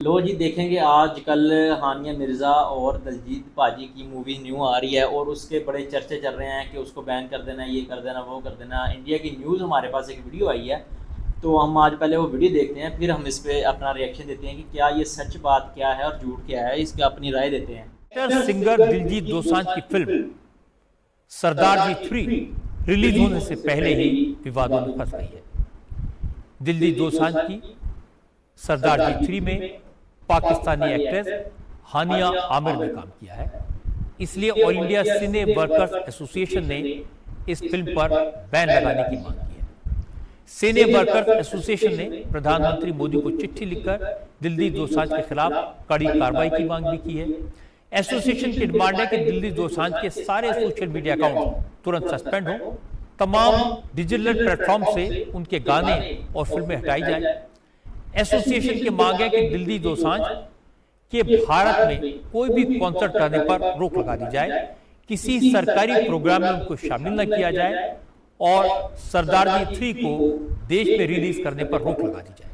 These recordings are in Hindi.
लो जी देखेंगे आजकल हानिया मिर्ज़ा और दलजीत पाजी की मूवी न्यू आ रही है और उसके बड़े चर्चे चल रहे हैं कि उसको बैन कर देना, ये कर देना, वो कर देना। इंडिया की न्यूज़ हमारे पास एक वीडियो आई है, तो हम आज पहले वो वीडियो देखते हैं, फिर हम इस पे अपना रिएक्शन देते हैं कि क्या ये सच बात क्या है और झूठ क्या है, इसका अपनी राय देते हैं। एक्टर सिंगर दिलजीत दोसांझ की फिल्म सरदार जी 3 रिलीज होने से पहले ही विवादों में फंस गई है। दिलजीत दोसांझ की सरदार जी 3 में पाकिस्तानी एक्ट्रेस हानिया आमिर ने काम किया है, इसलिए ऑल इंडिया सिने वर्कर्स एसोसिएशन ने इस फिल्म पर बैन लगाने की मांग की है। सिने वर्कर्स एसोसिएशन ने प्रधानमंत्री मोदी को चिट्ठी लिखकर दिलजीत दोसांझ के खिलाफ कड़ी कार्रवाई की मांग भी की है। एसोसिएशन की डिमांड है कि दिलजीत दोसांझ के सारे सोशल मीडिया अकाउंट तुरंत सस्पेंड हो, तमाम डिजिटल प्लेटफॉर्म से उनके गाने और फिल्में हटाई जाए। एसोसिएशन की मांग है कि दिलजीत दोसांझ के भारत में कोई भी कॉन्सर्ट करने पर रोक लगा दी जाए, किसी सरकारी प्रोग्राम में उनको शामिल न किया जाए और सरदार जी 3 को देश में रिलीज करने पर रोक लगा दी जाए।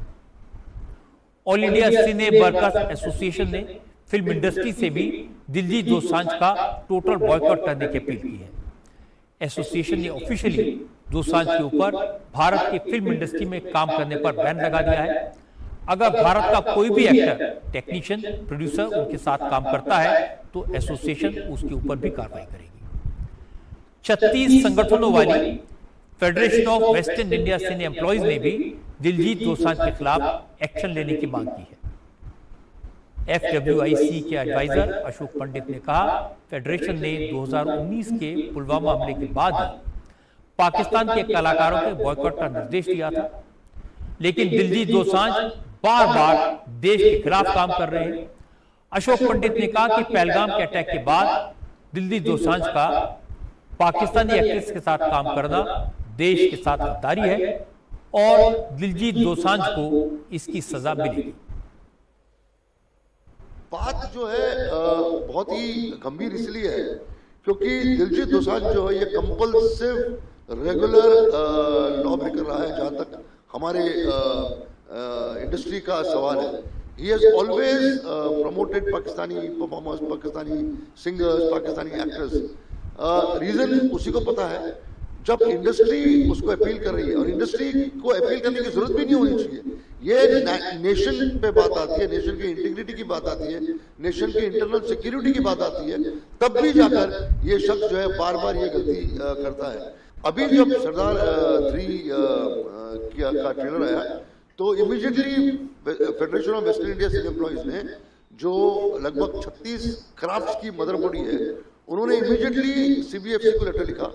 ऑल इंडिया सिने वर्कर्स एसोसिएशन ने फिल्म इंडस्ट्री से भी दिलजीत दोसांझ का टोटल बॉयकॉट करने की अपील की है। एसोसिएशन ने ऑफिशियली दोसांझ के ऊपर भारत की फिल्म इंडस्ट्री में काम करने पर बैन लगा दिया है। अगर भारत का कोई भी एक्टर, टेक्नीशियन, प्रोड्यूसर उनके साथ काम करता है तो एसोसिएशन उसके ऊपर भी कार्रवाई करेगी। 36 संगठनों वाली federation of western India cine employees ने भी दिलजीत दोसांझ के खिलाफ एक्शन लेने की मांग की है। FWIC के एडवाइजर अशोक पंडित ने कहा, फेडरेशन ने 2019 के पुलवामा हमले के बाद पाकिस्तान के कलाकारों के बॉयकॉट का निर्देश दिया था, लेकिन दिलजीत दोसांझ बार बार देश के खिलाफ काम कर रहे हैं। अशोक पंडित ने कहा कि पहलगाम के अटैक के बाद दिलजीत दोसांझ का पाकिस्तानी एक्ट्रेस के साथ काम करना देश के साथ गद्दारी है और दिलजीत दोसांझ को इसकी सजा मिलेगी। बात जो है बहुत ही गंभीर इसलिए है क्योंकि दिलजीत दोसांझ जो है ये कंपल्सिव रेगुलर लॉ ब्रेकर रहा है। जहां तक हमारे इंडस्ट्री का सवाल है, he has always promoted Pakistani performers, Pakistani singers, Pakistani actors. Reason उसी को पता है, जब इंडस्ट्री उसको अपील कर रही है, और इंडस्ट्री को अपील करने की जरूरत भी नहीं होनी चाहिए। ये नेशन पे बात आती है, नेशन की इंटीग्रिटी की बात आती है, नेशन की इंटरनल सिक्योरिटी की बात आती है, तब भी जाकर ये शख्स जो है बार बार ये गलती करता है। अभी जब सरदार 3 का ट्रेलर आया तो immediately federation of western India cine employees ने, जो लगभग 36 क्राफ्ट्स की मदर बॉडी है, उन्होंने इमीडिएटली CBFC को लेटर लिखा,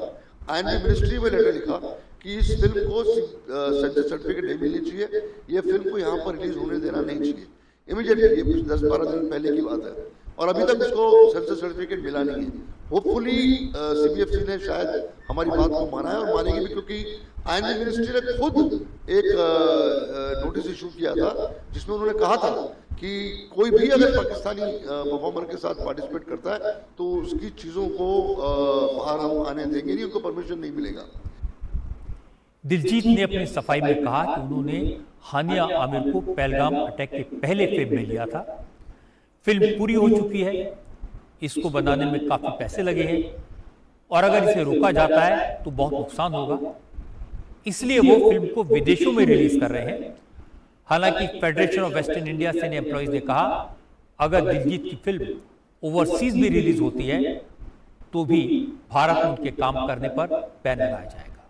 आईएनबी मिनिस्ट्री में लेटर लिखा कि इस फिल्म को सेंसर सर्टिफिकेट नहीं मिलनी चाहिए, ये फिल्म को यहाँ पर रिलीज होने देना नहीं चाहिए। इमीडिएटली, ये 10-12 दिन पहले की बात है और अभी तक इसको सेंसर सर्टिफिकेट मिला नहीं है। होपफुली CBFC ने शायद हमारी बात को माना है और मानेगी भी, क्योंकि आईएनबी मिनिस्ट्री ने खुद एक नोटिस इशू किया था जिसमें उन्होंने कहा था कि कोई भी अगर पाकिस्तानी परफॉर्मर के साथ पार्टिसिपेट करता है तो उसकी चीजों को बाहर हम आने देंगे नहीं, उनको परमिशन नहीं मिलेगा। दिलजीत ने अपनी सफाई में कहा कि उन्होंने हानिया आमिर को पहलगाम अटैक के पहले फिल्म में लिया था। फिल्म पूरी हो चुकी है, इसको बनाने में काफी पैसे लगे हैं और अगर इसे रोका जाता है तो बहुत नुकसान होगा, इसलिए वो फिल्म को विदेशों में रिलीज कर रहे हैं। हालांकि federation of western India cine employees ने कहा, अगर दिलजीत की फिल्म ओवरसीज भी रिलीज होती है तो भी भारत में उनके काम करने पर बैन लगाया जाएगा।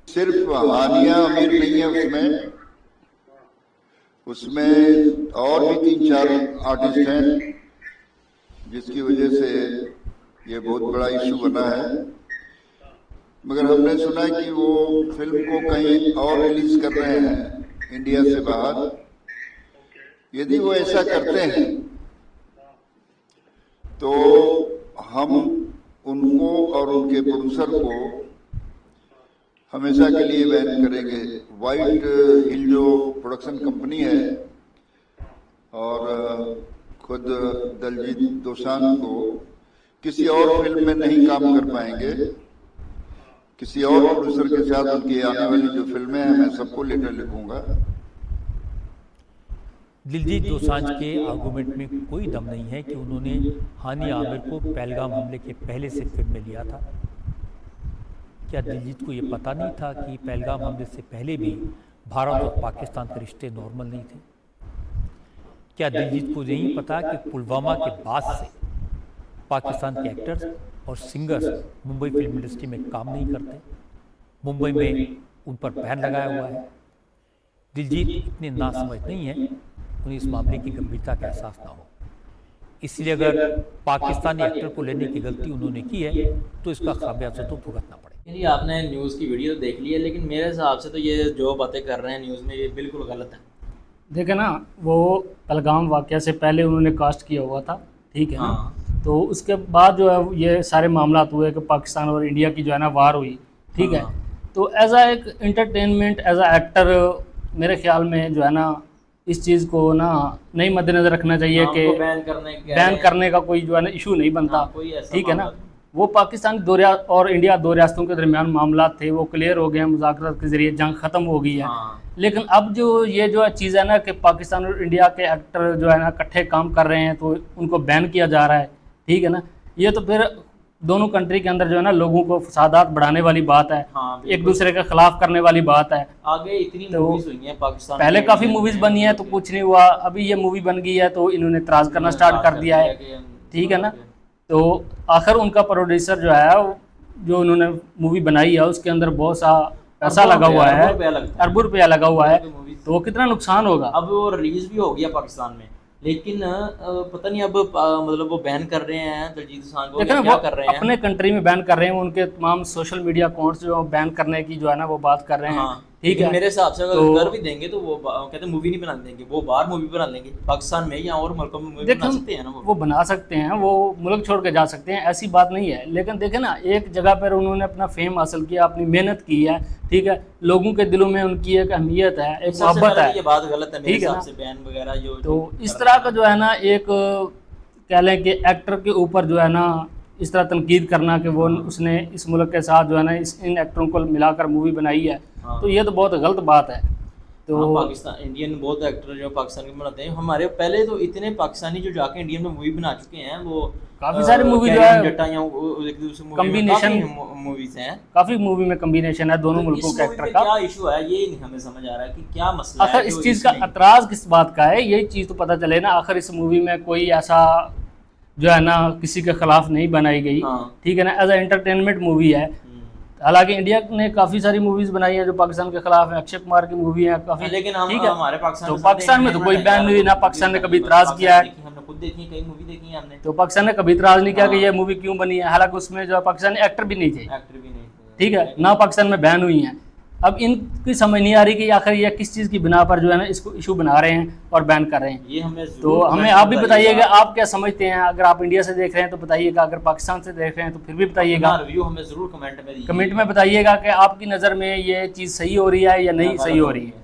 सिर्फ हानिया आमिर नहीं है उसमें और भी 3-4 आर्टिस्ट हैं, जिसकी वजह से ये बहुत बड़ा इशू बना है। मगर हमने सुना है कि वो फिल्म को कहीं और रिलीज कर रहे हैं इंडिया से बाहर। यदि वो ऐसा करते हैं तो हम उनको और उनके प्रोड्यूसर को हमेशा के लिए बैन करेंगे। व्हाइट हिल जो प्रोडक्शन कंपनी है और खुद दिलजीत दोसांझ को किसी और फिल्म में नहीं काम कर पाएंगे। किसी और प्रोड्यूसर के साथ, उनकी आने वाली जो फिल्में हैं, मैं सबको लेटर लिखूंगा। दिलजीत दोसांझ के आर्गूमेंट में कोई दम नहीं है कि उन्होंने हानि आमिर को पहलगाम हमले के पहले से फिल्म में लिया था। क्या दिलजीत को ये पता नहीं था कि पहलगाम हमले से पहले भी भारत और पाकिस्तान के रिश्ते नॉर्मल नहीं थे? क्या दिलजीत को नहीं पता कि पुलवामा के बाद से पाकिस्तान के एक्टर्स और सिंगर्स मुंबई फिल्म इंडस्ट्री में काम नहीं करते? मुंबई में उन पर बैन लगाया हुआ है। दिलजीत इतने नासमझ नहीं है, उन्हें इस मामले की गंभीरता का एहसास ना हो। इसलिए अगर पाकिस्तानी एक्टर को लेने की गलती उन्होंने की है तो इसका खामियाजा तो भुगतना पड़ेगा। जी, आपने न्यूज़ की वीडियो देख ली है, लेकिन मेरे हिसाब से तो ये जो बातें कर रहे हैं न्यूज़ में ये बिल्कुल गलत है। देखे ना, वो पहलगाम वाक़या से पहले उन्होंने कास्ट किया हुआ था, ठीक है ना। तो उसके बाद जो है ये सारे मामला हुए कि पाकिस्तान और इंडिया की जो है ना वार हुई, ठीक है। तो एज आ एक एंटरटेनमेंट, एज आ एक्टर, मेरे ख्याल में जो है ना इस चीज़ को ना नहीं मद्देनज़र रखना चाहिए कि बैन करने का कोई जो है ना इशू नहीं बनता, ठीक है ना। वो पाकिस्तान और इंडिया दो रियासतों के दरमियान मामला थे, वो क्लियर हो गए हैं, मुज़ाकरात के ज़रिए जंग ख़त्म हो गई है। लेकिन अब जो ये जो चीज़ है ना कि पाकिस्तान और इंडिया के एक्टर जो है ना इकट्ठे काम कर रहे हैं तो उनको बैन किया जा रहा है, ठीक है ना। ये तो फिर दोनों कंट्री के अंदर जो है ना लोगों को फसादात बढ़ाने वाली बात है, एक दूसरे के खिलाफ करने वाली बात है। आगे इतनी मूवीज हुई हैं पाकिस्तान, पहले काफ़ी मूवीज़ बनी है तो कुछ नहीं हुआ, अभी ये मूवी बन गई है तो इन्होंने इतराज़ करना स्टार्ट कर दिया है, ठीक है ना। तो आखिर उनका प्रोड्यूसर जो है जो उन्होंने मूवी बनाई है उसके अंदर बहुत सा पैसा लगा हुआ है, अरबों रुपया लगा हुआ है, तो वो कितना नुकसान होगा। अब वो रिलीज भी हो गया पाकिस्तान में, लेकिन पता नहीं अब मतलब वो बैन कर रहे हैं दिलजीत दोसांझ को, क्या कर रहे हैं? अपने कंट्री में बैन कर रहे हैं, उनके तमाम सोशल मीडिया अकाउंट्स जो बैन करने की जो है ना वो बात कर रहे हैं, ठीक है। मेरे हिसाब से अगर कर भी देंगे तो वो कहते हैं मूवी नहीं बना देंगे, वो बाहर मूवी बना लेंगे पाकिस्तान में या और मुल्कों में मूवी बना सकते हैं ना। वो बना सकते हैं, वो मुल्क छोड़ के जा सकते हैं, ऐसी बात नहीं है। लेकिन देखें ना, एक जगह पर उन्होंने अपना फेम हासिल किया, अपनी मेहनत की है, ठीक है। लोगों के दिलों में उनकी एक अहमियत है, एक मोहब्बत है, ये बात गलत है मेरे हिसाब से बैन वगैरह जो। तो इस तरह का जो है ना एक कह लें कि एक्टर के ऊपर जो है ना इस तरह तनकीद करना कि वो उसने इस मुल्क के साथ जो है ना इन एक्टरों को मिलाकर मूवी बनाई है, तो ये तो बहुत गलत बात है। तो पाकिस्तान इंडियन बहुत एक्टर जो पाकिस्तान के बनाते हैं, हमारे पहले तो इतने पाकिस्तानी जो जाके इंडियन में मूवी बना चुके हैं, वो काफ़ी सारी मूवी जो है कम्बिनेशन मूवीज हैं, काफ़ी मूवी में कम्बिनेशन है दोनों मुल्कों के एक्टर का। क्या इशू है ये नहीं हमें समझ आ रहा है कि क्या मसला है। आखिर इस चीज़ का एतराज़ किस बात का है, यही चीज़ तो पता चले ना। आखिर इस मूवी में कोई ऐसा जो है ना किसी के खिलाफ नहीं बनाई गई, ठीक है ना, एज ए एंटरटेनमेंट मूवी है। हालांकि इंडिया ने काफ़ी सारी मूवीज़ बनाई हैं जो पाकिस्तान के खिलाफ है, अक्षय कुमार की मूवी है काफ़ी, लेकिन ठीक है। हमारे पाकिस्तान में तो कोई बैन नहीं, ना पाकिस्तान ने कभी इतराज़ किया है, हमने खुद देखी, कई मूवी देखी है हमने, तो पाकिस्तान ने कभी इतराज़ नहीं किया कि ये मूवी क्यों बनी है। हालांकि उसमें जो पाकिस्तानी एक्टर भी नहीं थे, ठीक है ना, पाकिस्तान में बैन हुई हैं। अब इनकी समझ नहीं आ रही कि आखिर ये किस चीज़ की बिना पर जो है ना इसको इशू बना रहे हैं और बैन कर रहे हैं। ये तो हमें आप भी बताइएगा, आप क्या समझते हैं। अगर आप इंडिया से देख रहे हैं तो बताइएगा, अगर पाकिस्तान से देख रहे हैं तो फिर भी बताइएगा, रिव्यू हमें जरूर कमेंट में बताइएगा कि आपकी नज़र में ये चीज़ सही हो रही है या नहीं सही हो रही है।